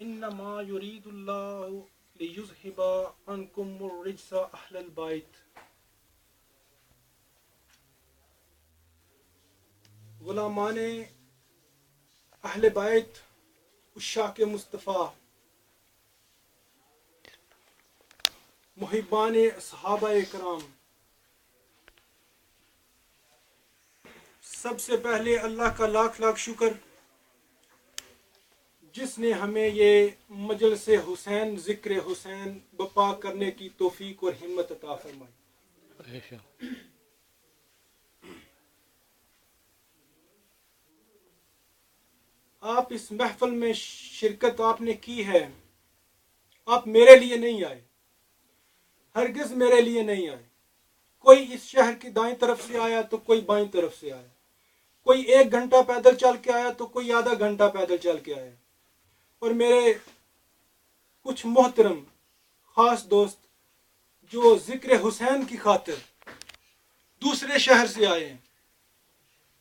انما یرید اللہ لیذہب عنکم الرجس اہل البیت. غلامان اہل بیت، عشاق مصطفیٰ، محبان صحابہ کرام، سب سے پہلے اللہ کا لاکھ لاکھ شکر جس نے ہمیں یہ مجلس حسین، ذکر حسین بپا کرنے کی توفیق اور ہمت عطا فرمائی. آپ اس محفل میں شرکت آپ نے کی ہے، آپ میرے لیے نہیں آئے، ہرگز میرے لیے نہیں آئے. کوئی اس شہر کی دائیں طرف سے آیا تو کوئی بائیں طرف سے آیا، کوئی 1 گھنٹہ پیدل چل کے آیا تو کوئی آدھا گھنٹہ پیدل چل کے آیا. اور میرے کچھ محترم خاص دوست جو ذکر حسین کی خاطر دوسرے شہر سے آئے ہیں،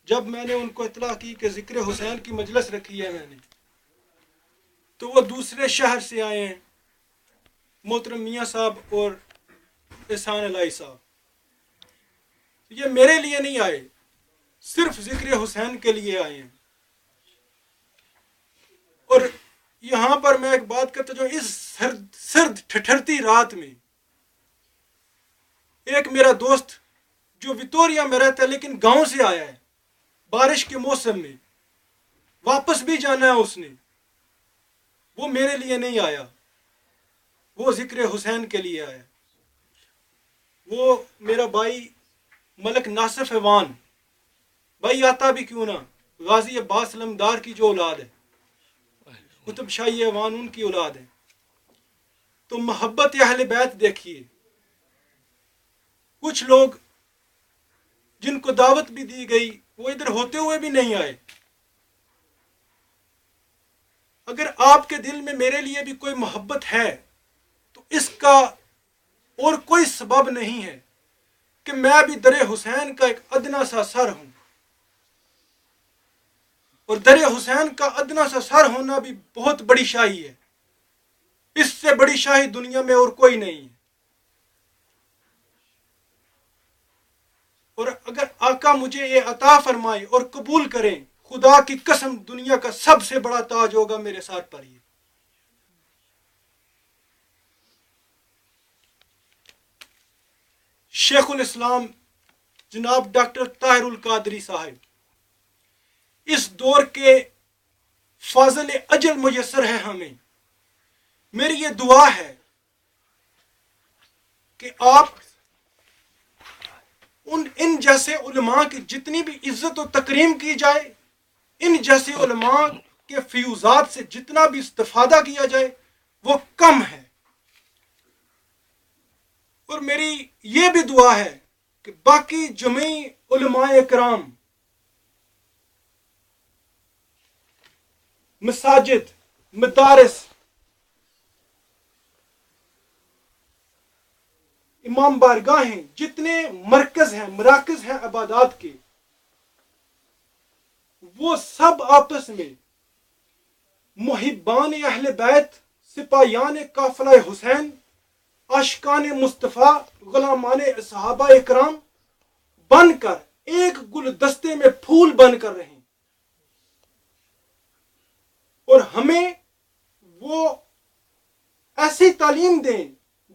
جب میں نے ان کو اطلاع کی کہ ذکر حسین کی مجلس رکھی ہے میں نے، تو وہ دوسرے شہر سے آئے ہیں، محترم میاں صاحب اور احسان الہی صاحب. یہ میرے لیے نہیں آئے، صرف ذکر حسین کے لیے آئے ہیں. اور یہاں پر میں ایک بات کرتا ہوں، اس سرد ٹھٹھرتی رات میں ایک میرا دوست جو وکٹوریا میں رہتا ہے لیکن گاؤں سے آیا ہے، بارش کے موسم میں واپس بھی جانا ہے اس نے، وہ میرے لیے نہیں آیا، وہ ذکر حسین کے لیے آیا. وہ میرا بھائی ملک ناصف ایوان، بھائی آتا بھی کیوں نہ، غازی عباس سلمدار کی جو اولاد ہے، قطب شاہی ایوان ان کی اولاد ہے. تو محبت اہل بیت دیکھیے، کچھ لوگ جن کو دعوت بھی دی گئی وہ ادھر ہوتے ہوئے بھی نہیں آئے. اگر آپ کے دل میں میرے لیے بھی کوئی محبت ہے تو اس کا اور کوئی سبب نہیں ہے کہ میں بھی در حسین کا ایک ادنا سا سر ہوں، اور در حسین کا ادنا سا سر ہونا بھی بہت بڑی شاہی ہے، اس سے بڑی شاہی دنیا میں اور کوئی نہیں ہے. اور اگر آقا مجھے یہ عطا فرمائے اور قبول کریں، خدا کی قسم دنیا کا سب سے بڑا تاج ہوگا میرے سر پر. یہ شیخ الاسلام جناب ڈاکٹر طاہر القادری صاحب اس دور کے فاضل اجل میسر ہے ہمیں. میری یہ دعا ہے کہ آپ ان جیسے علماء کی جتنی بھی عزت و تکریم کی جائے، ان جیسے علماء کے فیوزات سے جتنا بھی استفادہ کیا جائے وہ کم ہے. اور میری یہ بھی دعا ہے کہ باقی جمعی علماء کرام، مساجد، مدارس، امام بارگاہیں، جتنے مرکز ہیں، مراکز ہیں عبادات کے، وہ سب آپس میں محبان اہل بیت، سپاہیان قافلہ حسین، عاشقان مصطفیٰ، غلامان صحابہ اکرام بن کر ایک گلدستے میں پھول بن کر رہیں، اور ہمیں وہ ایسی تعلیم دیں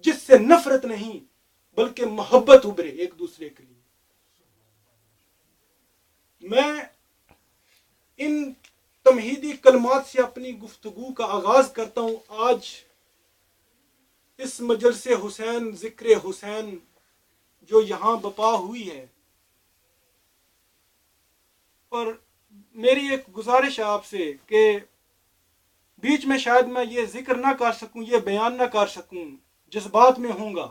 جس سے نفرت نہیں بلکہ محبت ابھرے ایک دوسرے کے لیے. میں ان تمہیدی کلمات سے اپنی گفتگو کا آغاز کرتا ہوں. آج اس مجلس حسین، ذکر حسین جو یہاں بپا ہوئی ہے، اور میری ایک گزارش ہے آپ سے کہ بیچ میں شاید میں یہ ذکر نہ کر سکوں، یہ بیان نہ کر سکوں، جذبات میں ہوں گا،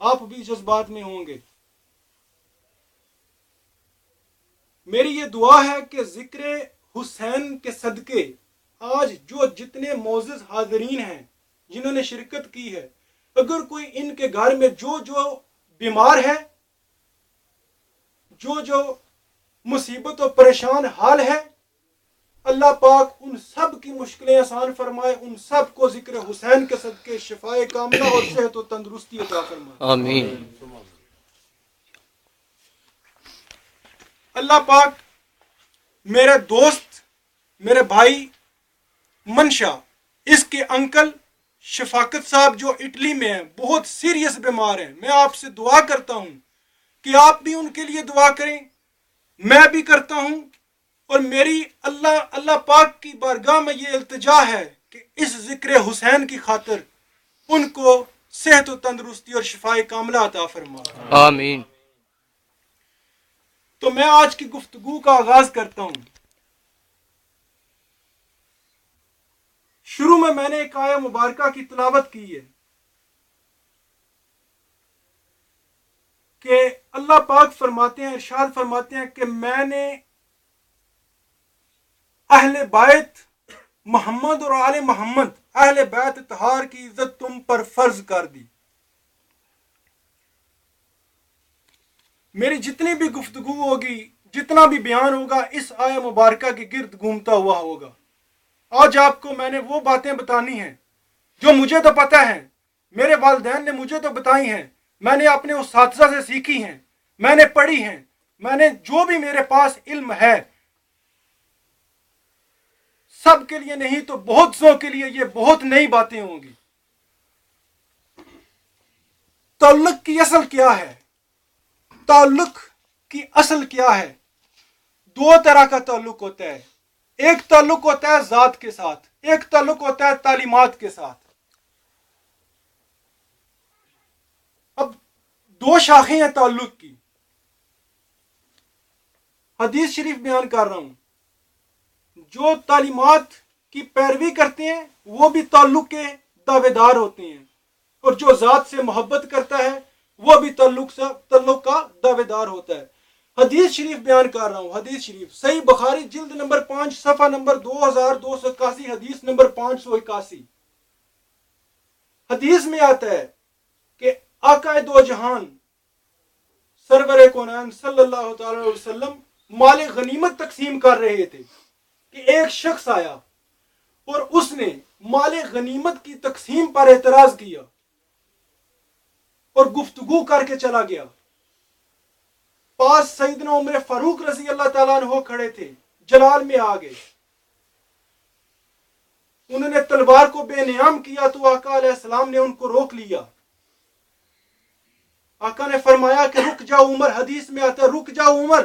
آپ بھی جذبات میں ہوں گے. میری یہ دعا ہے کہ ذکر حسین کے صدقے آج جو جتنے معزز حاضرین ہیں جنہوں نے شرکت کی ہے، اگر کوئی ان کے گھر میں جو بیمار ہے، جو مصیبت و پریشان حال ہے، اللہ پاک ان سب کی مشکلیں آسان فرمائے، ان سب کو ذکر حسین کے صدقے شفائے کاملہ اور صحت و تندرستی عطا فرمائے، آمین۔ اللہ پاک میرے دوست، میرے بھائی منشا، اس کے انکل شفاقت صاحب جو اٹلی میں ہیں، بہت سیریس بیمار ہیں، میں آپ سے دعا کرتا ہوں کہ آپ بھی ان کے لیے دعا کریں، میں بھی کرتا ہوں، اور میری اللہ پاک کی بارگاہ میں یہ التجا ہے کہ اس ذکر حسین کی خاطر ان کو صحت و تندرستی اور شفائے کاملہ عطا فرمائے، آمین۔ تو میں آج کی گفتگو کا آغاز کرتا ہوں۔ شروع میں نے ایک آیہ مبارکہ کی تلاوت کی ہے کہ اللہ پاک فرماتے ہیں، ارشاد فرماتے ہیں کہ میں نے اہل بیت محمد اور آل محمد، اہل بیت اطہار کی عزت تم پر فرض کر دی۔ میری جتنی بھی گفتگو ہوگی، جتنا بھی بیان ہوگا، اس آیہ مبارکہ کے گرد گھومتا ہوا ہوگا۔ آج آپ کو میں نے وہ باتیں بتانی ہیں جو مجھے تو پتہ ہے، میرے والدین نے مجھے تو بتائی ہیں، میں نے اپنے اساتذہ سے سیکھی ہیں، میں نے پڑھی ہیں، میں نے جو بھی میرے پاس علم ہے، سب کے لیے نہیں تو بہت سو کے لیے یہ بہت نئی باتیں ہوں گی۔ تعلق کی اصل کیا ہے؟ تعلق کی اصل کیا ہے؟ دو طرح کا تعلق ہوتا ہے، ایک تعلق ہوتا ہے ذات کے ساتھ، ایک تعلق ہوتا ہے تعلیمات کے ساتھ۔ اب دو شاخیں ہیں تعلق کی، حدیث شریف بیان کر رہا ہوں۔ جو تعلیمات کی پیروی کرتے ہیں وہ بھی تعلق کے دعوے دار ہوتے ہیں، اور جو ذات سے محبت کرتا ہے وہ بھی تعلق کا دعوے دار ہوتا ہے۔ حدیث شریف بیان کر رہا ہوں، حدیث شریف صحیح بخاری جلد نمبر 5 صفحہ نمبر 2281، حدیث نمبر 581۔ حدیث میں آتا ہے کہ آقا دو جہان سرور کونین صلی اللہ تعالی علیہ وسلم مال غنیمت تقسیم کر رہے تھے کہ ایک شخص آیا اور اس نے مال غنیمت کی تقسیم پر اعتراض کیا اور گفتگو کر کے چلا گیا۔ پاس سیدنا عمر فاروق رضی اللہ تعالیٰ عنہ کھڑے تھے، جلال میں آ گئے، انہوں نے تلوار کو بے نیام کیا تو آقا علیہ السلام نے ان کو روک لیا۔ آقا نے فرمایا کہ رک جاؤ عمر، حدیث میں آتا ہے رک جاؤ عمر،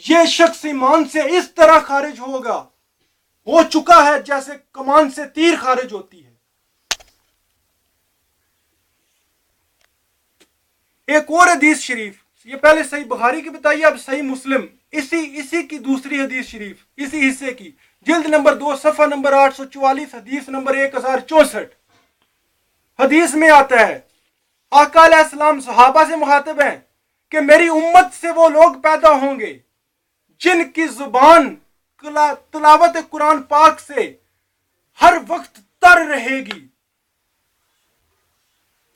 یہ شخص ایمان سے اس طرح خارج ہو چکا ہے جیسے کمان سے تیر خارج ہوتی ہے۔ ایک اور حدیث شریف، یہ پہلے صحیح بخاری کی بتائیے، اب صحیح مسلم، اسی کی دوسری حدیث شریف، اسی حصے کی، جلد نمبر 2 صفحہ نمبر 844، حدیث نمبر 1064۔ حدیث میں آتا ہے آقا علیہ السلام صحابہ سے مخاطب ہیں کہ میری امت سے وہ لوگ پیدا ہوں گے جن کی زبان تلاوت قرآن پاک سے ہر وقت تر رہے گی،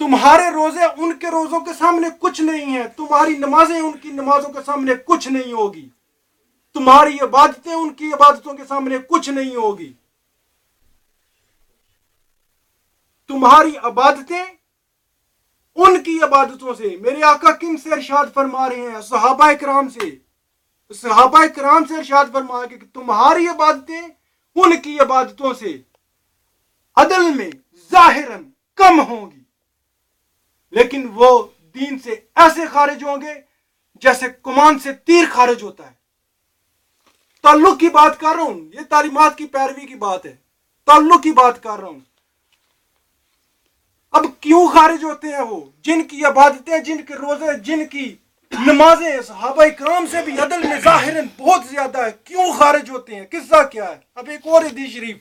تمہارے روزے ان کے روزوں کے سامنے کچھ نہیں ہیں، تمہاری نمازیں ان کی نمازوں کے سامنے کچھ نہیں ہوگی، تمہاری عبادتیں ان کی عبادتوں کے سامنے کچھ نہیں ہوگی، تمہاری عبادتیں ان کی عبادتوں سے۔ میرے آقا کن سے ارشاد فرما رہے ہیں؟ صحابہ کرام سے ارشاد فرمایا کہ تمہاری عبادتیں ان کی عبادتوں سے عدل میں ظاہراً کم ہوں گی، لیکن وہ دین سے ایسے خارج ہوں گے جیسے کمان سے تیر خارج ہوتا ہے۔ تعلق کی بات کر رہا ہوں، یہ تعلیمات کی پیروی کی بات ہے، تعلق کی بات کر رہا ہوں۔ اب کیوں خارج ہوتے ہیں وہ؟ جن کی عبادتیں، جن کے روزے، جن کی نمازیں صحابہ کرام سے بھی عدل میں ظاہراً بہت زیادہ ہے، کیوں خارج ہوتے ہیں؟ قصہ کیا ہے؟ اب ایک اور حدیث شریف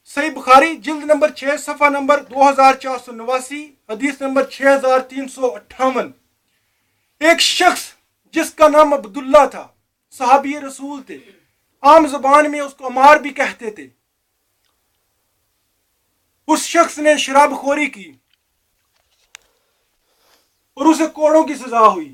صحیح بخاری جلد نمبر 6 صفحہ نمبر 2489، حدیث نمبر 6358۔ ایک شخص جس کا نام عبداللہ تھا، صحابی رسول تھے، عام زبان میں اس کو عمار بھی کہتے تھے، اس شخص نے شراب خوری کی اور اسے کوڑوں کی سزا ہوئی۔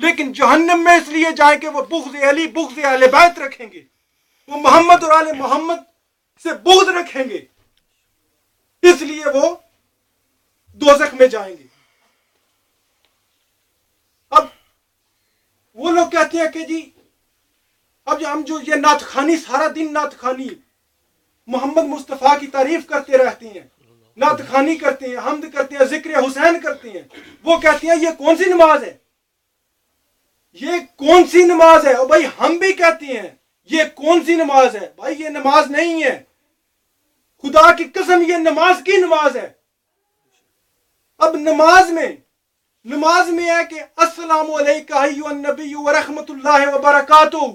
لیکن جہنم میں اس لیے جائیں کہ وہ بغض علی بغض اہل بیت رکھیں گے، وہ محمد اور آل محمد سے بغض رکھیں گے، اس لیے وہ دوزخ میں جائیں گے۔ اب وہ لوگ کہتے ہیں کہ جی اب ہم جو یہ نعت خوانی، سارا دن نعت خوانی محمد مصطفیٰ کی تعریف کرتے رہتے ہیں، نعت خوانی کرتے ہیں، حمد کرتے ہیں، ذکر حسین کرتے ہیں، وہ کہتے ہیں یہ کون سی نماز ہے، یہ کون سی نماز ہے؟ اور بھائی ہم بھی کہتے ہیں یہ کون سی نماز ہے؟ بھائی یہ نماز نہیں ہے، خدا کی قسم یہ نماز کی نماز ہے۔ اب نماز میں ہے کہ السلام علیکہ ایھا النبی ورحمۃ اللہ وبرکاتہ،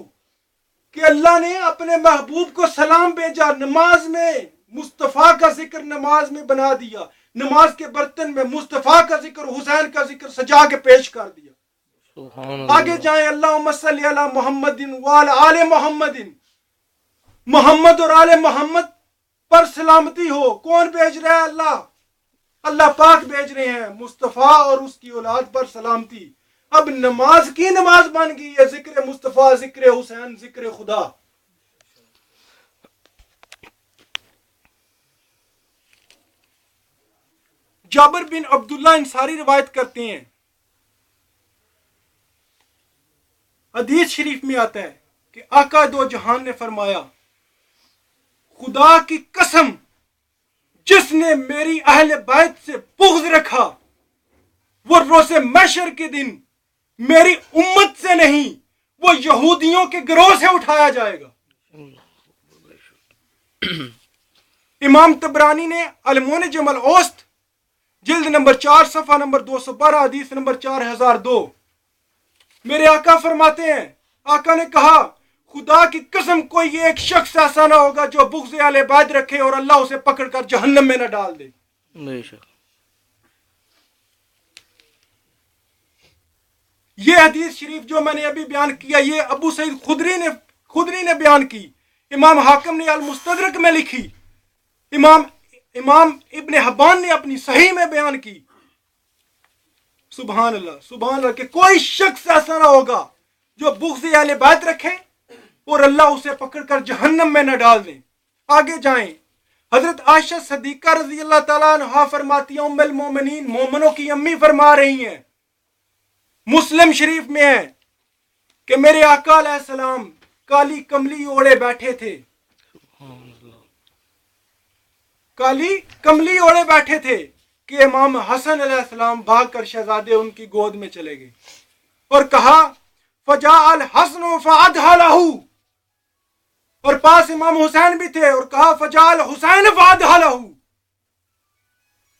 کہ اللہ نے اپنے محبوب کو سلام بھیجا، نماز میں مصطفیٰ کا ذکر نماز میں بنا دیا، نماز کے برتن میں مصطفیٰ کا ذکر، حسین کا ذکر سجا کے پیش کر دیا۔ آگے جائیں، اللہم صلی علی محمد وعلی آل محمد، محمد اور آل محمد پر سلامتی ہو۔ کون بھیج رہا ہے؟ اللہ پاک بھیج رہے ہیں، مصطفیٰ اور اس کی اولاد پر سلامتی۔ اب نماز کی نماز بن گئی ہے ذکر مصطفیٰ، ذکر حسین، ذکر خدا۔ جابر بن عبداللہ انصاری روایت کرتے ہیں، حدیث شریف میں آتا ہے کہ آقا دو جہان نے فرمایا، خدا کی قسم جس نے میری اہل بیت سے بغض رکھا وہ روز محشر کے دن میری امت سے نہیں، وہ یہودیوں کے گروہ سے اٹھایا جائے گا۔ امام طبرانی نے المعجم الاوسط جلد نمبر 4 صفحہ نمبر 212 حدیث نمبر 4002، میرے آقا فرماتے ہیں، آقا نے کہا خدا کی قسم کوئی ایک شخص ایسا نہ ہوگا جو بغض اہل بیت رکھے اور اللہ اسے پکڑ کر جہنم میں نہ ڈال دے۔ یہ حدیث شریف جو میں نے ابھی بیان کیا، یہ ابو سعید خدری نے بیان کی، امام حاکم نے المستدرک میں لکھی، امام ابن حبان نے اپنی صحیح میں بیان کی۔ سبحان اللہ سبحان اللہ، کہ کوئی شخص ایسا نہ ہوگا جو بغض اہل بیت رکھے اور اللہ اسے پکڑ کر جہنم میں نہ ڈال دیں۔ آگے جائیں، حضرت عائشہ صدیقہ رضی اللہ تعالیٰ عنہا فرماتی ہیں، ام المومنین، مومنوں کی امی فرما رہی ہیں، مسلم شریف میں ہے کہ میرے آقا علیہ السلام کالی کملی اوڑے بیٹھے تھے، کالی کملی اوڑے بیٹھے تھے کہ امام حسن علیہ السلام بھاگ کر شہزادے ان کی گود میں چلے گئے اور کہا فجاء الحسن فادھلہ، اور پاس امام حسین بھی تھے اور کہا فجاء الحسین فادھلہ،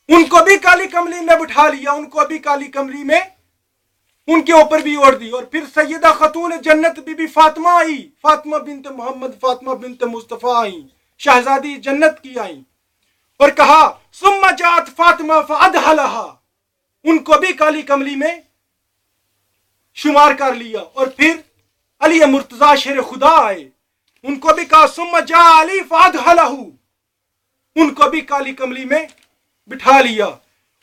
ان کو بھی کالی کملی میں بٹھا لیا، ان کو بھی کالی کملی میں ان کے اوپر بھی اوڑھ دی۔ اور پھر سیدہ خاتون جنت بی بی فاطمہ آئی، فاطمہ بنت محمد، فاطمہ بنت مصطفیٰ آئیں، شہزادی جنت کی آئیں، اور کہا ثم جاءت فاطمہ فادھلہا، ان کو بھی کالی کملی میں شمار کر لیا۔ اور پھر علی مرتضیٰ شیر خدا آئے، ان کو بھی کہا ثم جاء علی فادھلہ، ان کو بھی کالی کملی میں بٹھا لیا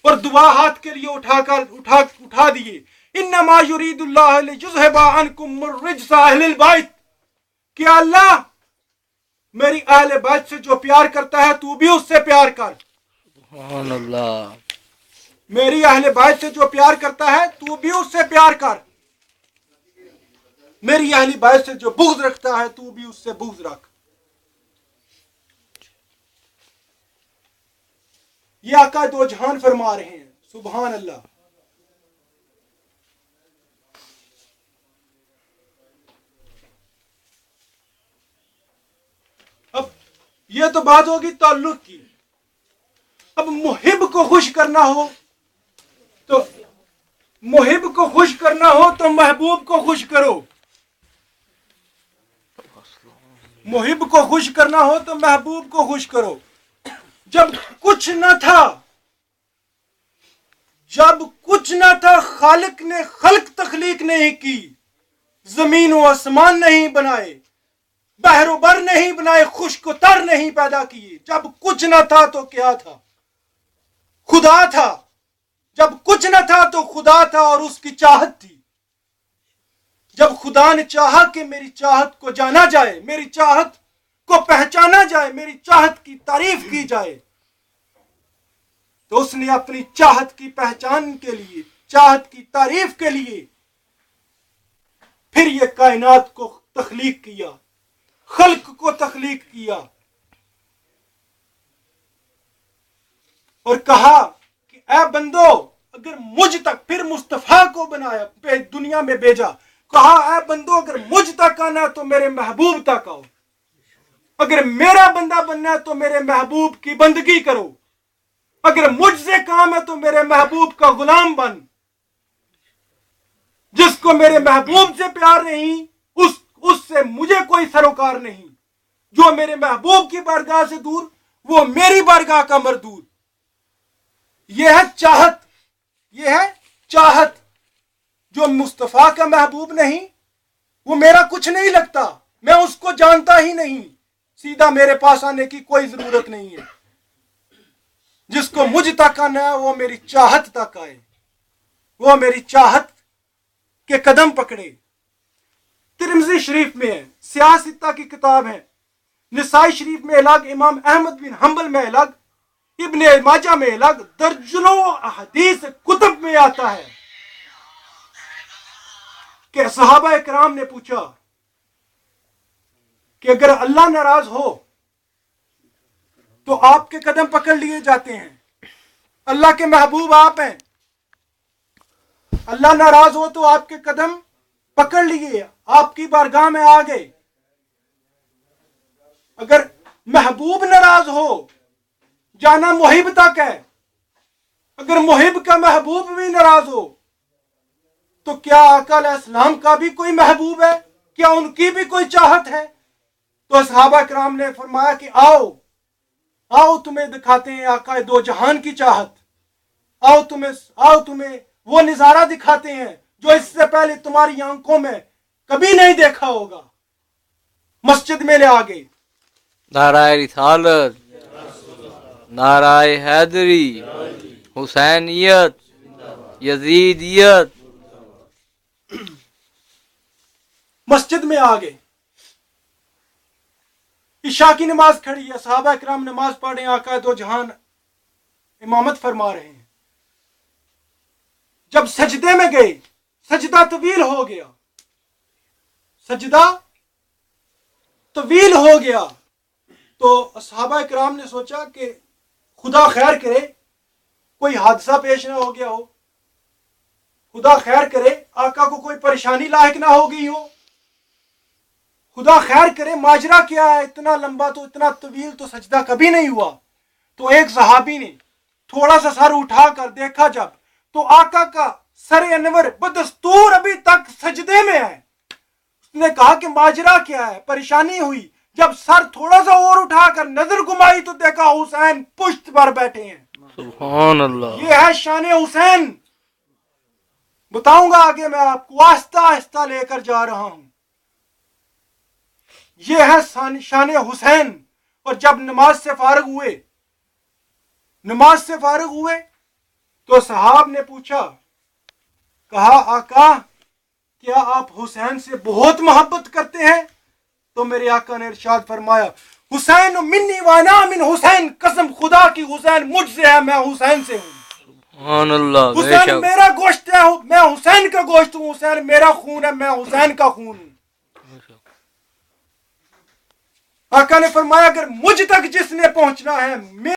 اور دعا ہاتھ کے لیے اٹھا دیے، انما یرید اللہ لیذھب عنکم الرجس اہل البیت، کہ اللہ میری اہل بیت سے جو پیار کرتا ہے تو بھی اس سے پیار کر، سبحان اللہ، میری اہل بیت سے جو پیار کرتا ہے تو بھی اس سے پیار کر، میری اہل بیت سے جو بغض رکھتا ہے تو بھی اس سے بغض رکھ۔ یہ آقا دو جہان فرما رہے ہیں، سبحان اللہ۔ اب یہ تو بات ہوگی تعلق کی، اب محب کو خوش کرنا ہو تو محبوب کو خوش کرو، محب کو خوش کرنا ہو تو محبوب کو خوش کرو۔ جب کچھ نہ تھا خالق نے خلق تخلیق نہیں کی، زمین و آسمان نہیں بنائے، بحر و بر نہیں بنائے، خشک و تر نہیں پیدا کیے، جب کچھ نہ تھا تو کیا تھا؟ خدا تھا۔ جب کچھ نہ تھا تو خدا تھا اور اس کی چاہت تھی۔ جب خدا نے چاہا کہ میری چاہت کو جانا جائے، میری چاہت کو پہچانا جائے، میری چاہت کی تعریف کی جائے، تو اس نے اپنی چاہت کی پہچان کے لیے، چاہت کی تعریف کے لیے پھر یہ کائنات کو تخلیق کیا، خلق کو تخلیق کیا، اور کہا کہ اے بندو، اگر مجھ تک، پھر مصطفیٰ کو بنایا، دنیا میں بھیجا، کہا اے بندو اگر مجھ تک آنا تو میرے محبوب تک آؤ، اگر میرا بندہ بننا ہے تو میرے محبوب کی بندگی کرو، اگر مجھ سے کام ہے تو میرے محبوب کا غلام بن۔ جس کو میرے محبوب سے پیار نہیں، اس سے مجھے کوئی سروکار نہیں۔ جو میرے محبوب کی بارگاہ سے دور، وہ میری بارگاہ کا مردود۔ یہ ہے چاہت، یہ ہے چاہت۔ جو مصطفیٰ کا محبوب نہیں، وہ میرا کچھ نہیں لگتا، میں اس کو جانتا ہی نہیں، سیدھا میرے پاس آنے کی کوئی ضرورت نہیں ہے۔ جس کو مجھ تک آنا ہے وہ میری چاہت تک آئے، وہ میری چاہت کے قدم پکڑے۔ ترمذی شریف میں ہے، سیاہ ستہ کی کتاب ہے، نسائی شریف میں الگ، امام احمد بن حنبل میں الگ، ابن ماجہ میں الگ، درجنوں احادیث کتب میں آتا ہے کہ صحابہ کرام نے پوچھا کہ اگر اللہ ناراض ہو تو آپ کے قدم پکڑ لیے جاتے ہیں، اللہ کے محبوب آپ ہیں، اللہ ناراض ہو تو آپ کے قدم پکڑ لیے، آپ کی بارگاہ میں آ گئے۔ اگر محبوب ناراض ہو، جانا محب تک ہے، اگر محب کا محبوب بھی ناراض ہو تو کیا آقا علیہ السلام کا بھی کوئی محبوب ہے؟ کیا ان کی بھی کوئی چاہت ہے؟ تو صحابہ کرام نے فرمایا کہ آؤ تمہیں دکھاتے ہیں آقا دو جہان کی چاہت، آؤ تمہیں وہ نظارہ دکھاتے ہیں جو اس سے پہلے تمہاری آنکھوں میں کبھی نہیں دیکھا ہوگا۔ مسجد میں لے آگے، نعرہ رسالت، نعرہ حیدری، حسینیت، یزیدیت، مسجد میں آگے، عشاء کی نماز کھڑی ہے، صحابہ کرام نماز پڑھ رہے ہیں، آقا دو جہان امامت فرما رہے ہیں۔ جب سجدے میں گئے، سجدہ طویل ہو گیا، سجدہ طویل ہو گیا، تو صحابہ کرام نے سوچا کہ خدا خیر کرے کوئی حادثہ پیش نہ ہو گیا ہو، خدا خیر کرے آقا کو کوئی پریشانی لاحق نہ ہو گئی ہو، خدا خیر کرے ماجرا کیا ہے، اتنا لمبا تو اتنا طویل تو سجدہ کبھی نہیں ہوا۔ تو ایک صحابی نے تھوڑا سا سر اٹھا کر دیکھا جب، تو آقا کا سر انور بدستور ابھی تک سجدے میں ہے۔ اس نے کہا کہ ماجرا کیا ہے، پریشانی ہوئی؟ جب سر تھوڑا سا اور اٹھا کر نظر گھمائی تو دیکھا حسین پشت پر بیٹھے ہیں۔ سبحان اللہ۔ یہ ہے شان حسین۔ بتاؤں گا آگے، میں آپ کو آہستہ آہستہ لے کر جا رہا ہوں۔ یہ ہے شان حسین۔ اور جب نماز سے فارغ ہوئے تو صحاب نے پوچھا، کہا آقا کیا آپ حسین سے بہت محبت کرتے ہیں؟ تو میرے آقا نے ارشاد فرمایا، حسین منی وانا من حسین، قسم خدا کی حسین مجھ سے ہے، میں حسین سے ہوں۔ سبحان اللہ۔ حسین میرا گوشت ہے، میں حسین کا گوشت ہوں، حسین میرا خون ہے، میں حسین کا خون ہوں۔ آقا نے فرمایا اگر مجھ تک جس نے پہنچنا ہے